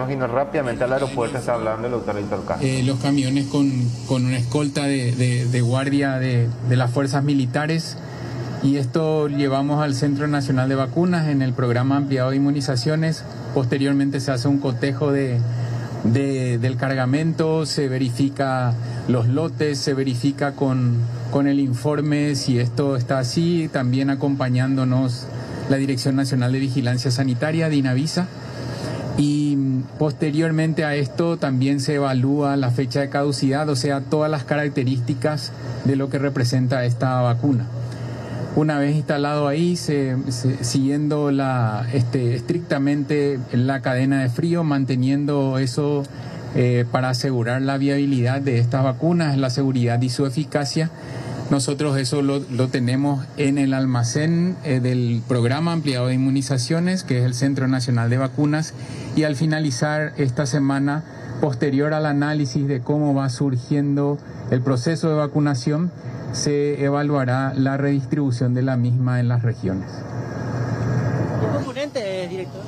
imagino rápidamente al aeropuerto, está hablando el doctor Víctor Castro. Los camiones con una escolta de guardia de las fuerzas militares, y esto llevamos al Centro Nacional de Vacunas en el programa ampliado de inmunizaciones. Posteriormente se hace un cotejo del cargamento, se verifica los lotes, se verifica con el informe si esto está así, también acompañándonos la Dirección Nacional de Vigilancia Sanitaria, DINAVISA. Y posteriormente a esto también se evalúa la fecha de caducidad, o sea, todas las características de lo que representa esta vacuna. Una vez instalado ahí, siguiendo estrictamente la cadena de frío, manteniendo eso para asegurar la viabilidad de estas vacunas, la seguridad y su eficacia. Nosotros eso lo tenemos en el almacén del programa ampliado de inmunizaciones, que es el Centro Nacional de Vacunas, y al finalizar esta semana, posterior al análisis de cómo va surgiendo el proceso de vacunación, se evaluará la redistribución de la misma en las regiones. ¿Qué componente, director?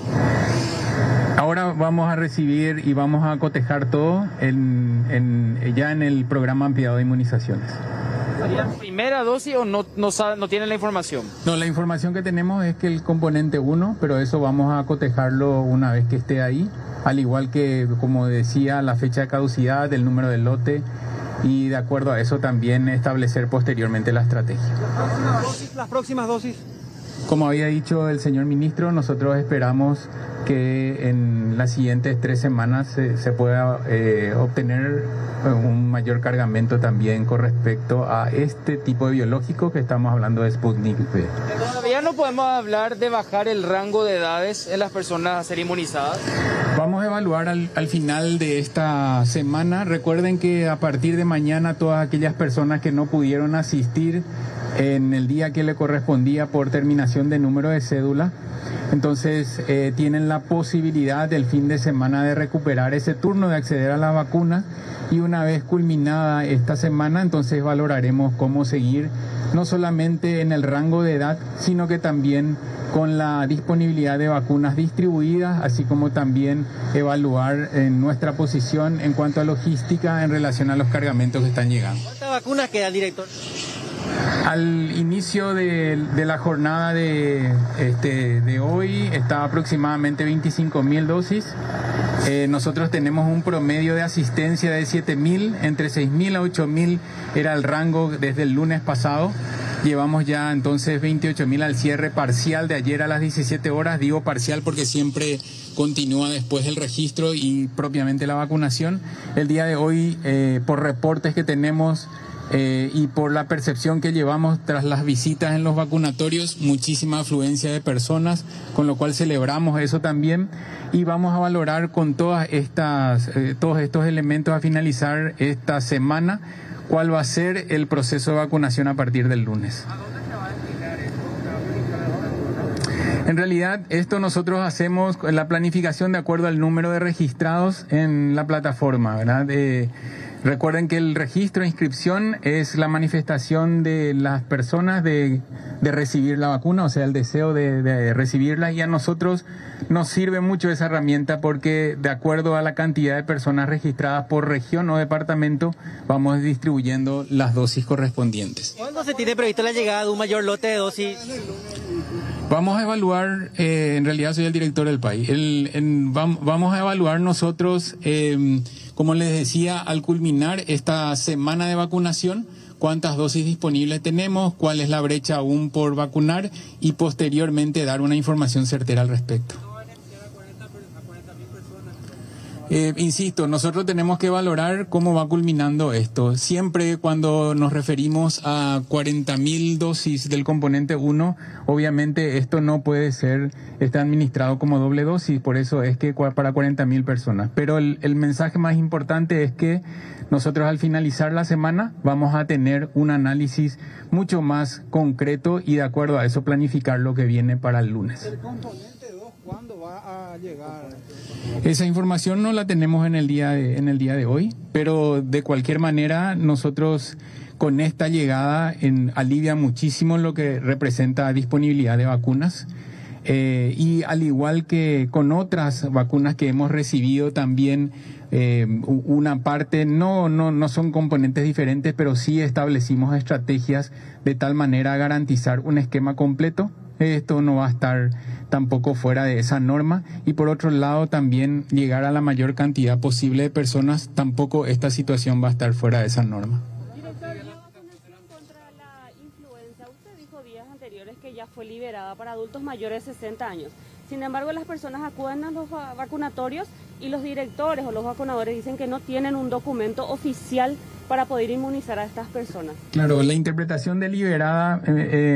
Ahora vamos a recibir y vamos a cotejar todo ya en el programa ampliado de inmunizaciones. ¿Sería primera dosis o no tienen la información? No, la información que tenemos es que el componente 1, pero eso vamos a cotejarlo una vez que esté ahí, al igual que, como decía, la fecha de caducidad, el número del lote, y de acuerdo a eso también establecer posteriormente la estrategia. ¿Las próximas dosis? Como había dicho el señor ministro, nosotros esperamos que en las siguientes 3 semanas se pueda obtener un mayor cargamento también con respecto a este tipo de biológico que estamos hablando de Sputnik V. ¿Todavía no podemos hablar de bajar el rango de edades en las personas a ser inmunizadas? Vamos a evaluar al final de esta semana. Recuerden que a partir de mañana todas aquellas personas que no pudieron asistir en el día que le correspondía por terminación de número de cédula, entonces tienen la posibilidad del fin de semana de recuperar ese turno de acceder a la vacuna, y una vez culminada esta semana, entonces valoraremos cómo seguir, no solamente en el rango de edad, sino que también con la disponibilidad de vacunas distribuidas, así como también evaluar nuestra posición en cuanto a logística en relación a los cargamentos que están llegando. ¿Cuántas vacunas quedan, director? Al inicio de la jornada de hoy está aproximadamente 25.000 dosis. Nosotros tenemos un promedio de asistencia de 7.000, entre 6.000 a 8.000 era el rango desde el lunes pasado. Llevamos ya entonces 28.000 al cierre parcial de ayer a las 17 horas. Digo parcial porque siempre continúa después el registro y propiamente la vacunación. El día de hoy, por reportes que tenemos y por la percepción que llevamos tras las visitas en los vacunatorios, muchísima afluencia de personas, con lo cual celebramos eso también, y vamos a valorar con todos estos elementos a finalizar esta semana cuál va a ser el proceso de vacunación a partir del lunes. ¿A dónde se va a destinar esto? En realidad, esto nosotros hacemos la planificación de acuerdo al número de registrados en la plataforma, ¿verdad? Recuerden que el registro de inscripción es la manifestación de las personas de recibir la vacuna, o sea, el deseo de recibirla, y a nosotros nos sirve mucho esa herramienta porque de acuerdo a la cantidad de personas registradas por región o departamento, vamos distribuyendo las dosis correspondientes. ¿Cuándo se tiene previsto la llegada de un mayor lote de dosis? Vamos a evaluar, en realidad soy el director del país, vamos a evaluar nosotros, como les decía, al culminar esta semana de vacunación, cuántas dosis disponibles tenemos, cuál es la brecha aún por vacunar, y posteriormente dar una información certera al respecto. Insisto, nosotros tenemos que valorar cómo va culminando esto. Siempre cuando nos referimos a 40.000 dosis del componente 1, obviamente esto no puede ser administrado como doble dosis, por eso es que para 40.000 personas. Pero el mensaje más importante es que nosotros al finalizar la semana vamos a tener un análisis mucho más concreto y de acuerdo a eso planificar lo que viene para el lunes. ¿El componente 2 cuándo va a llegar? Esa información no la tenemos en el día de hoy, pero de cualquier manera nosotros con esta llegada alivia muchísimo lo que representa disponibilidad de vacunas. Y al igual que con otras vacunas que hemos recibido también, una parte no son componentes diferentes, pero sí establecimos estrategias de tal manera a garantizar un esquema completo. Esto no va a estar tampoco fuera de esa norma, y por otro lado también llegar a la mayor cantidad posible de personas, tampoco esta situación va a estar fuera de esa norma. Director, la vacunación contra la influenza, usted dijo días anteriores que ya fue liberada para adultos mayores de 60 años. Sin embargo, las personas acuden a los vacunatorios y los directores o los vacunadores dicen que no tienen un documento oficial para poder inmunizar a estas personas. Claro, la interpretación deliberada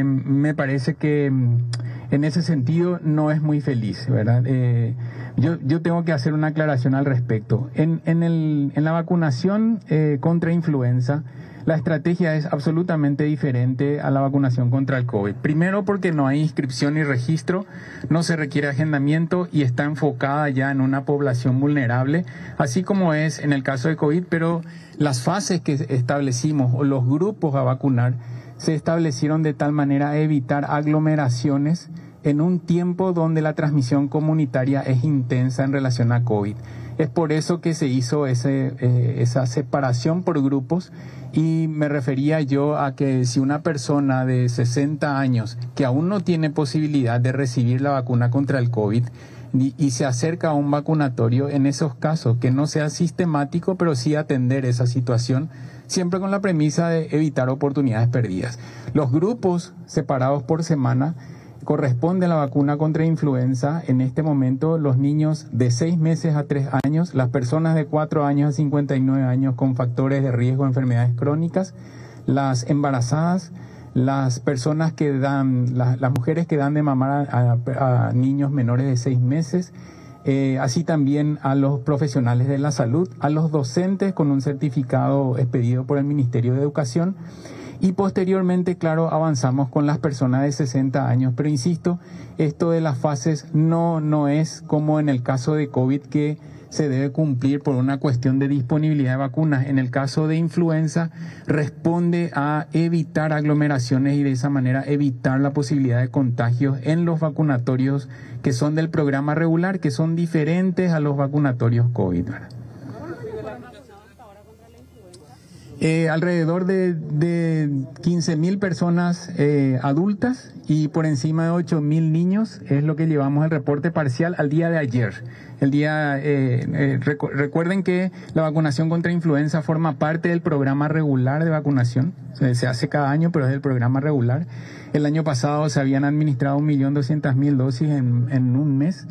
me parece que en ese sentido no es muy feliz, ¿verdad? Yo tengo que hacer una aclaración al respecto. En la vacunación contra influenza, la estrategia es absolutamente diferente a la vacunación contra el COVID. Primero porque no hay inscripción ni registro, no se requiere agendamiento y está enfocada ya en una población vulnerable, así como es en el caso de COVID, pero las fases que establecimos o los grupos a vacunar se establecieron de tal manera a evitar aglomeraciones en un tiempo donde la transmisión comunitaria es intensa en relación a COVID. Es por eso que se hizo esa separación por grupos, y me refería yo a que si una persona de 60 años que aún no tiene posibilidad de recibir la vacuna contra el COVID y se acerca a un vacunatorio, en esos casos que no sea sistemático, pero sí atender esa situación, siempre con la premisa de evitar oportunidades perdidas. Los grupos separados por semana corresponde a la vacuna contra influenza. En este momento, los niños de 6 meses a 3 años, las personas de 4 años a 59 años con factores de riesgo de enfermedades crónicas, las embarazadas, las personas que dan, las mujeres que dan de mamar a niños menores de 6 meses, así también a los profesionales de la salud, a los docentes con un certificado expedido por el Ministerio de Educación. Y posteriormente, claro, avanzamos con las personas de 60 años. Pero insisto, esto de las fases no es como en el caso de COVID, que se debe cumplir por una cuestión de disponibilidad de vacunas. En el caso de influenza, responde a evitar aglomeraciones y de esa manera evitar la posibilidad de contagios en los vacunatorios que son del programa regular, que son diferentes a los vacunatorios COVID, ¿verdad? Alrededor de 15.000 personas adultas y por encima de 8.000 niños es lo que llevamos el reporte parcial al día de ayer. Recuerden que la vacunación contra influenza forma parte del programa regular de vacunación. Se hace cada año, pero es del programa regular. El año pasado se habían administrado 1.200.000 dosis en un mes.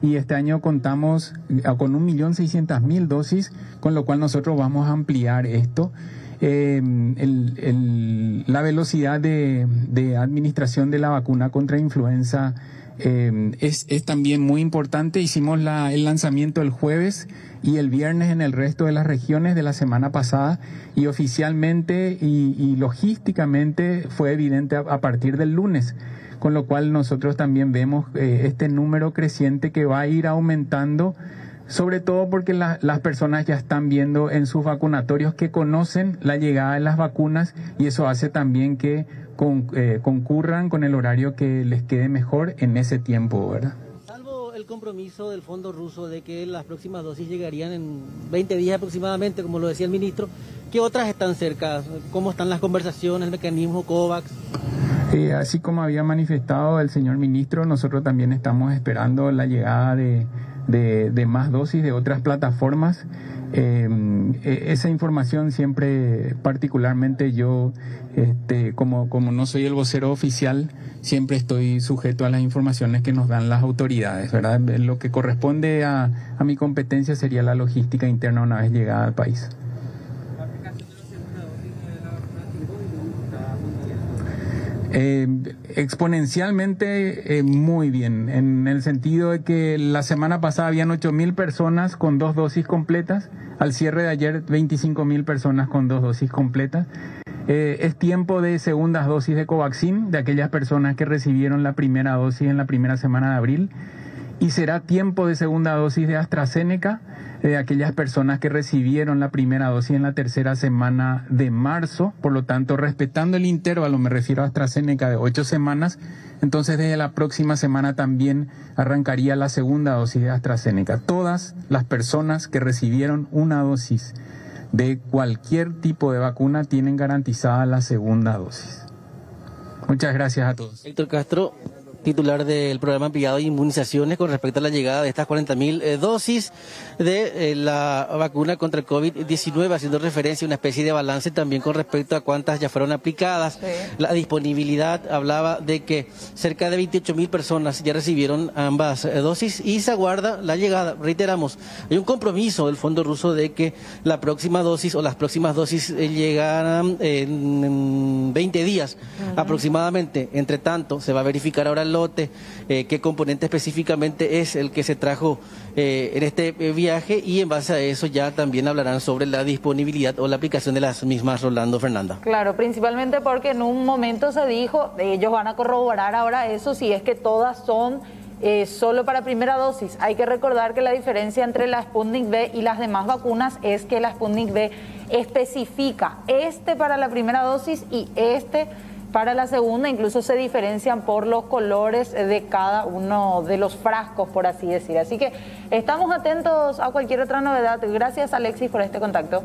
Y este año contamos con 1.600.000 dosis, con lo cual nosotros vamos a ampliar esto. La velocidad de administración de la vacuna contra influenza es también muy importante. Hicimos el lanzamiento el jueves y el viernes en el resto de las regiones de la semana pasada, y oficialmente y logísticamente fue evidente a partir del lunes. Con lo cual nosotros también vemos este número creciente que va a ir aumentando, sobre todo porque las personas ya están viendo en sus vacunatorios que conocen la llegada de las vacunas, y eso hace también que concurran con el horario que les quede mejor en ese tiempo, ¿verdad? Salvo el compromiso del Fondo Ruso de que las próximas dosis llegarían en 20 días aproximadamente, como lo decía el ministro, ¿qué otras están cerca? ¿Cómo están las conversaciones, el mecanismo COVAX? Así como había manifestado el señor ministro, nosotros también estamos esperando la llegada de más dosis de otras plataformas. Esa información siempre, particularmente yo, como no soy el vocero oficial, siempre estoy sujeto a las informaciones que nos dan las autoridades, ¿verdad? Lo que corresponde a mi competencia sería la logística interna una vez llegada al país. Exponencialmente muy bien, en el sentido de que la semana pasada habían 8.000 personas con 2 dosis completas, al cierre de ayer 25.000 personas con 2 dosis completas. Es tiempo de segundas dosis de Covaxin, de aquellas personas que recibieron la primera dosis en la primera semana de abril, Y será tiempo de segunda dosis de AstraZeneca de aquellas personas que recibieron la primera dosis en la tercera semana de marzo. Por lo tanto, respetando el intervalo, me refiero a AstraZeneca de 8 semanas, entonces desde la próxima semana también arrancaría la segunda dosis de AstraZeneca. Todas las personas que recibieron una dosis de cualquier tipo de vacuna tienen garantizada la segunda dosis. Muchas gracias a todos. Héctor Castro, titular del programa ampliado de inmunizaciones con respecto a la llegada de estas 40.000 dosis de la vacuna contra el COVID-19, haciendo referencia a una especie de balance también con respecto a cuántas ya fueron aplicadas. Sí. La disponibilidad hablaba de que cerca de 28.000 personas ya recibieron ambas dosis y se aguarda la llegada. Reiteramos, hay un compromiso del Fondo Ruso de que la próxima dosis o las próximas dosis llegarán en 20 días aproximadamente. Entre tanto, se va a verificar ahora el lote, qué componente específicamente es el que se trajo en este viaje, y en base a eso ya también hablarán sobre la disponibilidad o la aplicación de las mismas, Rolando, Fernanda. Claro, principalmente porque en un momento se dijo, ellos van a corroborar ahora eso, si es que todas son solo para primera dosis. Hay que recordar que la diferencia entre la Sputnik V y las demás vacunas es que la Sputnik V especifica para la primera dosis y para la segunda. Incluso se diferencian por los colores de cada uno de los frascos, por así decir. Así que estamos atentos a cualquier otra novedad. Gracias, Alexis, por este contacto.